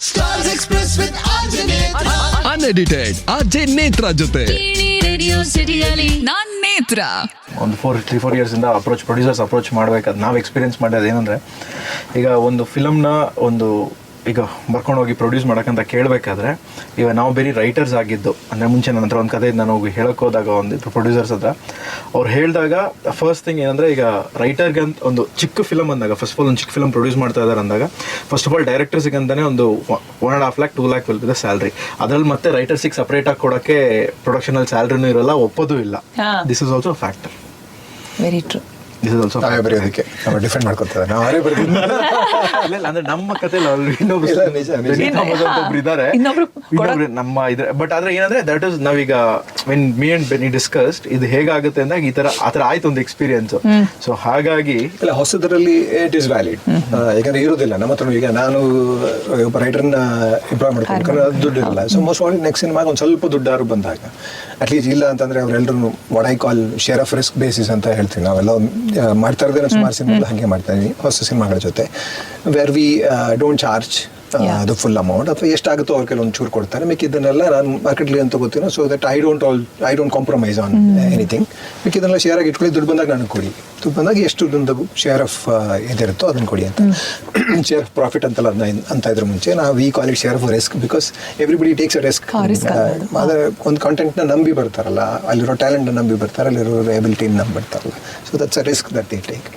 Stars Express with Anjanet. Unedited Ajay Netra ಜೊತೆ radio ಸಿಟಿಯಲ್ಲಿ ನಾನ್ ನೇತ್ರ. ಒಂದು 3-4 ಇಯರ್ಸಿಂದ ಪ್ರೊಡ್ಯೂಸರ್ಸ್ ಅಪ್ರೋಚ್ ಮಾಡಬೇಕಾದ್ರೆ ನಾವು ಎಕ್ಸ್ಪೀರಿಯನ್ಸ್ ಮಾಡೋದು ಏನಂದರೆ, ಈಗ ಒಂದು ಫಿಲಮ್ನ ಈಗ ಬರ್ಕೊಂಡೋಗಿ ಪ್ರೊಡ್ಯೂಸ್ ಮಾಡೋಕ್ಕಂತ ಕೇಳಬೇಕಾದ್ರೆ, ಈಗ ನಾವು ಬೇರೆ ರೈಟರ್ಸ್ ಆಗಿದ್ದು ಅಂದರೆ ಮುಂಚೆ ನನ್ನ ಹತ್ರ ಒಂದು ಕಥೆ ನಾನು ಹೋಗಿ ಹೇಳೋಕೆ ಹೋದಾಗ ಒಂದಿತ್ತು ಪ್ರೊಡ್ಯೂಸರ್ಸ್ ಹತ್ರ, ಅವ್ರು ಹೇಳಿದಾಗ ಫಸ್ಟ್ ಥಿಂಗ್ ಏನಂದರೆ, ಈಗ ರೈಟರ್ಗೆ ಅಂತ ಒಂದು ಚಿಕ್ಕ ಫಿಲಮ್ ಅಂದಾಗ, ಫಸ್ಟ್ ಆಫ್ ಆಲ್ ಒಂದು ಚಿಕ್ಕ ಫಿಲಮ್ ಪ್ರೊಡ್ಯೂಸ್ ಮಾಡ್ತಾ ಇದ್ದಾರೆ ಅಂದಾಗ, ಫಸ್ಟ್ ಆಫ್ ಆಲ್ ಡೈರೆಕ್ಟರ್ಸಿಗೆ ಅಂತಲೇ ಒಂದು 1.5 lakh 2 lakh will be the salary. ಅದರಲ್ಲಿ ಮತ್ತೆ ರೈಟರ್ಸಿಗೆ ಸಪ್ರೇಟಾಗಿ ಕೊಡೋಕ್ಕೆ ಪ್ರೊಡಕ್ಷನಲ್ಲಿ ಸ್ಯಾಲ್ರಿನೂ ಇರೋಲ್ಲ, ಒಪ್ಪೋದು ಇಲ್ಲ. This is also factor. Very true. ನಾವೇ ಬರೆಯೋದಕ್ಕೆ ನಾವು ಡಿಫೆಂಡ್ ಮಾಡ್ಕೊತೇವೆ, ನಾವೇ ಬರೆದಿಲ್ಲ ಅಂದ್ರೆ ನಮ್ಮ ಕಥೆ ಇದ್ದಾರೆ ನಮ್ಮ ಇದ್ರೆ. ಬಟ್ ಆದ್ರೆ ಏನಂದ್ರೆ, ದಟ್ ಇಸ್ ನಾವೀಗ ವೆನ್ ಮೀ ಅಂಡ್ ಬೆನಿ ಡಿಸ್ಕಸ್ಡ್ ಇದು ಹೇಗಾಗುತ್ತೆ ಅಂದಾಗ ಈ ತರ ಆತರ ಆಯ್ತು ಒಂದು ಎಕ್ಸ್ಪೀರಿಯನ್ಸ್. ಸೊ ಹಾಗಾಗಿ ಇಲ್ಲ, ಹೊಸದರಲ್ಲಿ ಇಟ್ ಈಸ್ ವ್ಯಾಲಿಡ್. ಯಾಕಂದ್ರೆ ಇರೋದಿಲ್ಲ ನಮ್ಮ ಹತ್ರ. ಈಗ ನಾನು ಒಬ್ಬ ರೈಟರ್ನ ಇಂಪ್ರೂವ್ ಮಾಡ್ಕೊಂಡು ದುಡ್ಡು ಇರಲ್ಲ. ಸೊ ಮೋಸ್ಟ್ ವಾಲಿ ನೆಕ್ಸ್ಟ್ ಸಿನಿಮಾಗ ಒಂದು ಸ್ವಲ್ಪ ದುಡ್ಡಾರು ಬಂದಾಗ, ಅಟ್ಲೀಸ್ಟ್ ಇಲ್ಲ ಅಂತಂದ್ರೆ ಅವರೆಲ್ಲರೂ what I call share of risk basis ಅಂತ ಹೇಳ್ತೀವಿ ನಾವೆಲ್ಲ. ಮಾಡ್ತಾ ಇರೋದೇ ಸುಮಾರು ಸಿನಿಮಾಗಳು ಹಾಗೆ ಮಾಡ್ತಾ ಇದೀವಿ ಹೊಸ ಸಿನಿಮಾಗಳ ಜೊತೆ, ವೇರ್ ವಿ ಡೋಂಟ್ ಚಾರ್ಜ್ ಅದು ಫುಲ್ ಅಮೌಂಟ್, ಅಥವಾ ಎಷ್ಟಾಗುತ್ತೋ ಅವ್ರು ಕೆಲವೊಂದು ಚೂರು ಕೊಡ್ತಾರೆ. ಮಿಕ್ಕಿದ್ದನ್ನೆಲ್ಲ ನಾನು ಮಾರ್ಕೆಟ್ಲಿ ಅಂತ ಗೊತ್ತಿರೋ, so that I don't compromise on anything. ಮಿಕ್ಕಿದ್ದನ್ನೆಲ್ಲ ಶೇರ್ ಆಗಿ ಇಟ್ಕೊಳ್ಳಿ, ದುಡ್ಡು ಬಂದಾಗ ನನಗೆ ಕೊಡಿ, ದುಡ್ಡು ಬಂದಾಗ ಎಷ್ಟು ದುಡ್ಡು ಶೇರ್ ಆಫ್ ಇದಿರುತ್ತೋ ಅದನ್ನು ಕೊಡಿ ಅಂತ. ಶೇರ್ ಆಫ್ ಪ್ರಾಫಿಟ್ ಅಂತಲ್ಲ ಅಂತ ಇದ್ರ ಮುಂಚೆ ನಾವು ಈ college share of risk, because everybody takes a risk. ಆದರೆ ಒಂದು ಕಾಂಟೆಂಟ್ನ ನಂಬಿ ಬರ್ತಾರಲ್ಲ, ಅಲ್ಲಿರೋ ಟ್ಯಾಲೆಂಟ್ನ ನಂಬಿ ಬರ್ತಾರೆ, ಅಲ್ಲಿರೋ ಎಬಿಲಿಟಿನ ನಂಬಿ ಬರ್ತಾರಲ್ಲ, so that's a risk that they take.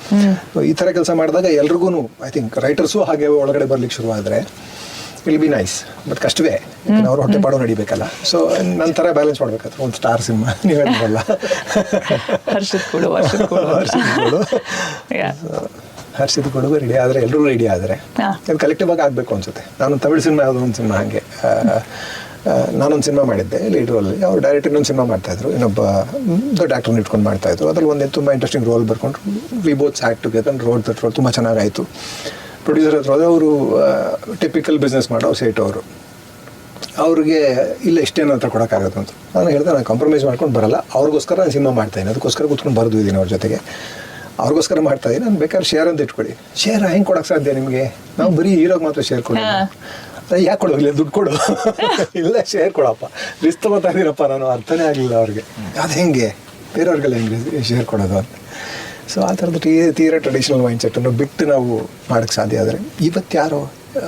ಈ ಥರ ಕೆಲಸ ಮಾಡಿದಾಗ ಎಲ್ರಿಗೂ, ಐ ಥಿಂಕ್ ರೈಟರ್ಸು ಹಾಗೆ ಒಳಗಡೆ ಬರ್ಲಿಕ್ಕೆ ಶುರುವಾದರೆ ವಿಲ್ ಬಿ ನೈಸ್. ಬಟ್ ಕಷ್ಟವೇ, ಅವ್ರ ಹೊಟ್ಟೆ ಪಾಡೋ ನಡಿಬೇಕಲ್ಲ. ಸೊ ನಂತರ ಬ್ಯಾಲೆನ್ಸ್ ಮಾಡ್ಬೇಕಾದ್ರೆ ಒಂದು ಸ್ಟಾರ್ ಸಿನಿಮಾ ನೀವು ಹೇಳಿದ್ರಲ್ಲ, ಹರ್ಷಿತ್ ಕೊಡುಗು ರೆಡಿ ಆದರೆ ಎಲ್ಲರೂ ರೆಡಿ ಆದರೆ ಅದು ಕಲೆಕ್ಟಿವ್ ಆಗಿ ಆಗಬೇಕು ಅನ್ಸುತ್ತೆ. ನಾನು ತಮಿಳು ಸಿನಿಮಾ ಯಾವುದೋ ಒಂದು ಸಿನಿಮಾ ಹಾಗೆ, ನಾನೊಂದು ಸಿನಿಮಾ ಮಾಡಿದ್ದೆ ಲೀಡ್ ರೋಲಲ್ಲಿ. ಅವ್ರು ಡೈರೆಕ್ಟ್ ಇನ್ನೊಂದು ಸಿನಿಮಾ ಮಾಡ್ತಾಯಿದ್ರು, ಇನ್ನೊಬ್ಬ ದೊಡ್ಡ ಆ್ಯಕ್ಟರ್ನ ಇಟ್ಕೊಂಡು ಮಾಡ್ತಾಯಿದ್ರು. ಅದ್ರಲ್ಲಿ ಒಂದೇ ತುಂಬ ಇಂಟ್ರೆಸ್ಟಿಂಗ್ ರೋಲ್ ಬರ್ಕೊಂಡು we both sat together, road that roll ತುಂಬ ಚೆನ್ನಾಗಾಯಿತು. ಪ್ರೊಡ್ಯೂಸರ್ ಹತ್ರ ಹೋದ್ರೆ ಅವರು ಟಿಪಿಕಲ್ ಬಿಸ್ನೆಸ್ ಮಾಡೋ ಸೇಟ್ ಅವರು, ಅವ್ರಿಗೆ ಇಲ್ಲ ಇಷ್ಟೇನು ಅಂತ ಕೊಡೋಕ್ಕಾಗತ್ತೆ ಅಂತ. ನಾನು ಹೇಳಿದೆ, ನಾನು ಕಾಂಪ್ರಮೈಸ್ ಮಾಡ್ಕೊಂಡು ಬರಲ್ಲ, ಅವ್ರಿಗೋಸ್ಕರ ನಾನು ಸಿನಿಮಾ ಮಾಡ್ತಾಯಿದ್ದೀನಿ, ಅದಕ್ಕೋಸ್ಕರ ಕೂತ್ಕೊಂಡು ಬರೆದು ಇದ್ದೀನಿ ಅವ್ರ ಜೊತೆಗೆ, ಅವ್ರಿಗೋಸ್ಕರ ಮಾಡ್ತಾಯಿದ್ದೀನಿ. ನಾನು ಬೇಕಾದ್ರೆ ಶೇರ್ ಅಂತ ಇಟ್ಕೊಳ್ಳಿ. ಶೇರ್ ಹೆಂಗೆ ಕೊಡೋಕ್ಕೆ ಸಾಧ್ಯ ನಿಮಗೆ? ನಾವು ಬರೀ ಹೀರೋಗೆ ಮಾತ್ರ ಶೇರ್ ಕೊಡಿ. ಯಾಕೆ ಕೊಡೋದಿಲ್ಲ, ದುಡ್ಡು ಕೊಡು. ಇಲ್ಲ ಶೇರ್ ಕೊಡಪ್ಪ, ರಿಸ್ಕ್ ತೊಗೋತಾ ಇದ್ದೀನಪ್ಪ. ನಾನು ಅರ್ಥನೇ ಆಗಲಿಲ್ಲ ಅವ್ರಿಗೆ, ಅದು ಹೆಂಗೆ ಬೇರೆಯವ್ರಿಗೆಲ್ಲ ಹೆಂಗೆ ಶೇರ್ ಕೊಡೋದು ಅಂತ. ಸೊ ಆ ಥರದ್ದು ತೀರಾ ಟ್ರೆಡಿಷನಲ್ ಮೈಂಡ್ ಸೆಟ್ಟನ್ನು ಬಿಟ್ಟು ನಾವು ಮಾಡೋಕ್ಕೆ ಸಾಧ್ಯ ಆದರೆ, ಇವತ್ತು ಯಾರೋ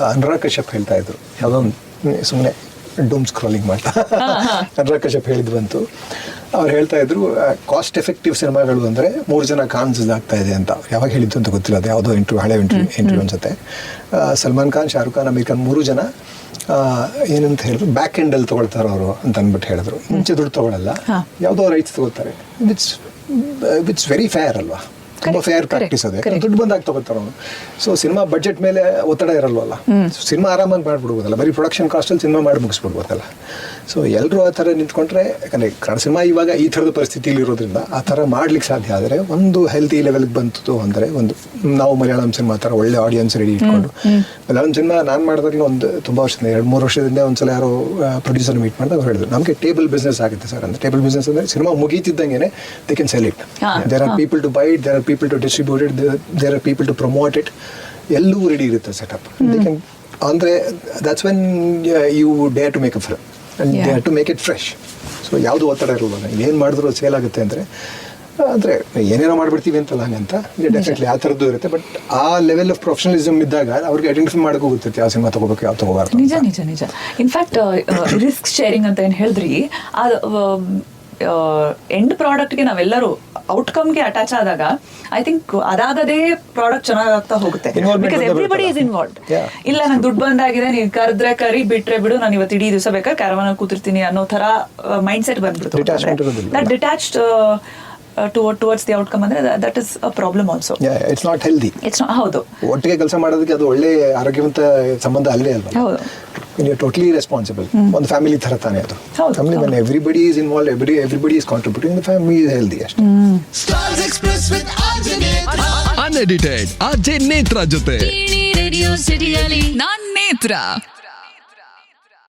ಅನುರಾಗ್ ಕಶ್ಯಪ್ ಹೇಳ್ತಾ ಇದ್ರು, ಯಾವುದೋ ಒಂದು ಸುಮ್ಮನೆ ಡೂಮ್ ಸ್ಕ್ರಾಲಿಂಗ್ ಮಾಡ್ತಾ ಅನುರಾಗ್ ಕಶ್ಯಪ್ ಹೇಳಿದ್ದು ಬಂತು. ಅವ್ರು ಹೇಳ್ತಾ ಇದ್ರು, ಕಾಸ್ಟ್ ಎಫೆಕ್ಟಿವ್ ಸಿನಿಮಾಗಳು ಅಂದರೆ 3 ಜನ ಕಾನ್ಸಸ್ ಆಗ್ತಾ ಇದೆ ಅಂತ. ಯಾವಾಗ ಹೇಳಿದ್ದು ಅಂತ ಗೊತ್ತಿಲ್ಲ, ಅದು ಯಾವುದೋ ಹಳೆ ಇಂಟರ್ವ್ಯೂ ಅನ್ಸುತ್ತೆ. ಸಲ್ಮಾನ್ ಖಾನ್, ಶಾರುಖ್ ಖಾನ್, ಅಮೀರ್ ಖಾನ್ 3 ಜನ ಏನಂತ ಹೇಳಿದ್ರು, ಬ್ಯಾಕ್ ಎಂಡಲ್ಲಿ ತೊಗೊಳ್ತಾರೆ ಅವರು ಅಂತ ಅಂದ್ಬಿಟ್ಟು ಹೇಳಿದ್ರು. ಮುಂಚೆ ದುಡ್ಡು ತೊಗೊಳಲ್ಲ, ಯಾವುದೋ ರೈಟ್ಸ್ ತೊಗೋತಾರೆ. ಇಟ್ಸ್ ವೆರಿ ಫೇರ್ ಅಲ್ವಾ, ತುಂಬ ಫೇರ್ ಪ್ರಾಕ್ಟೀಸ್ ಅದೇ. ದುಡ್ಡು ಬಂದಾಗ ತೊಗೋತಾರೆ ಅವನು. ಸೊ ಸಿನಿಮಾ ಬಜೆಟ್ ಮೇಲೆ ಒತ್ತಡ ಇರಲ್ವಲ್ಲ, ಸಿನಿಮಾ ಆರಾಮಾಗಿ ಮಾಡಿಬಿಡ್ಬೋದಲ್ಲ, ಬರೀ ಪ್ರೊಡಕ್ಷನ್ ಕಾಸ್ಟಲ್ಲಿ ಸಿನಿಮಾ ಮಾಡಿ ಮುಗಿಸ್ಬಿಡ್ಬೋದಲ್ಲ. ಸೊ ಎಲ್ಲರೂ ಆ ಥರ ನಿಂತ್ಕೊಂಡ್ರೆ, ಯಾಕಂದರೆ ಕನ್ನಡ ಸಿನಿಮಾ ಇವಾಗ ಈ ಥರದ ಪರಿಸ್ಥಿತಿಯಲ್ಲಿ ಇರೋದ್ರಿಂದ ಆ ಥರ ಮಾಡ್ಲಿಕ್ಕೆ ಸಾಧ್ಯ. ಆದರೆ ಒಂದು ಹೆಲ್ತಿ ಲೆವೆಲ್ಗೆ ಬಂತು ಅಂದರೆ, ಒಂದು ನಾವು ಮಲಯಾಳಂ ಸಿನಿಮಾ ಥರ ಒಳ್ಳೆ ಆಡಿಯನ್ಸ್ ರೆಡಿ ಇಟ್ಕೊಂಡು, ಮಲಯಾಳಂ ಸಿನಿಮಾ ನಾನು ಮಾಡಿದಾಗಲೂ ಒಂದು ತುಂಬ ವರ್ಷದಿಂದ 2-3 ವರ್ಷದಿಂದ ಒಂದ್ಸಲ ಯಾರೋ ಪ್ರೊಡ್ಯೂಸರ್ ಮೀಟ್ ಮಾಡಿದಾಗ ಹೇಳಿದ್ರು, ನಮಗೆ ಟೇಬಲ್ ಬಿಸ್ನೆಸ್ ಆಗುತ್ತೆ ಸರ್ ಅಂತ. ಟೇಬಲ್ ಬಿಸ್ನೆಸ್ ಅಂದರೆ ಸಿನಿಮಾ ಮುಗೀತಿದ್ದಂಗೆ they can sell it, there are people to buy it, there are people to distribute it, there are people to promote it. ಎಲ್ಲವೂ ರೆಡಿ ಇರುತ್ತೆ setup. They can, ಅಂದರೆ that's when you dare to make a film and dare to make it fresh. So ಯಾವುದು ಒತ್ತಡ ಇರಲ್ಲ, ಏನು ಮಾಡಿದ್ರು sale ಆಗುತ್ತೆ ಅಂದರೆ ಏನೇನೋ ಮಾಡಿಬಿಡ್ತೀವಿ ಅಂತಲ್ಲ ಹಂಗಂತ. ಡೆಫಿನೆಟ್ಲಿ ಆ ಥರದ್ದು ಇರುತ್ತೆ. ಬಟ್ ಆ ಲೆವೆಲ್ ಆಫ್ ಪ್ರೊಫೆಷನಲಿಸಮ್ ಇದ್ದಾಗ ಅವ್ರಿಗೆ ಐಡೆಂಟಿಫೈ ಮಾಡೋಕ್ಕೂ ಗೊತ್ತಿರುತ್ತೆ, ಯಾವ ಸಿನಿಮಾ ತೊಗೋಬೇಕು, ಯಾವ ತೊಗೋಬಾರ್ದು. ನಿಜ. ಇನ್ಫ್ಯಾಕ್ಟ್ ರಿಸ್ಕ್ ಶೇರಿಂಗ್ ಅಂತ ಏನು ಹೇಳಿದ್ರಿ, ಎಂಡ್ ಪ್ರಾಡಕ್ಟ್ಗೆ ನಾವೆಲ್ಲರೂ ಔಟ್ಕಮ್ಗೆ ಅಟ್ಯಾಚ್ ಆದಾಗ, ಐ ಥಿಂಕ್ ಅದಾಗದೇ ಪ್ರಾಡಕ್ಟ್ ಚೆನ್ನಾಗಾಗ್ತಾ ಹೋಗುತ್ತೆ. Because everybody is involved. ಇಲ್ಲ ನಂಗೆ ದುಡ್ಡು ಬಂದಾಗಿದೆ, ನೀನು ಕರೆದ್ರೆ ಕರಿ, ಬಿಟ್ರೆ ಬಿಡು, ನಾನು ಇವತ್ತು ಇಡೀ ದಿವಸ ಬೇಕಾದ್ರೆ ಕ್ಯಾರವಾನಲ್ಲಿ ಕೂತಿರ್ತೀನಿ ಅನ್ನೋ ಥರ ಮೈಂಡ್ ಸೆಟ್ ಬಂದ್ಬಿಡ್ತು. That detached towards the outcome ಅಂದ್ರೆ that is a problem also. It's not healthy. It's not. ಹೌದು, ಒಟ್ಟಿಗೆ ಕೆಲಸ ಮಾಡೋದಕ್ಕೆ ಅದು ಒಳ್ಳೆ ಆರೋಗ್ಯವಂತ ಸಂಬಂಧ ಅಲ್ಲೇ ಅಲ್ವಾ. ಹೌದು, you're totally responsible. ಒಂದು ಫ್ಯಾಮಿಲಿ ಥರ ತಾನೇ ಅದು. Family when everybody is involved, everybody is contributing, the family is healthy ಅಷ್ಟೇ. Stars Express with Anjanet. Unedited Ajay Netra ಜೊತೆ ರೇಡಿಯೋ ಸಿಟಿಯಲ್ಲಿ ನಾನ್ ನೇತ್ರ.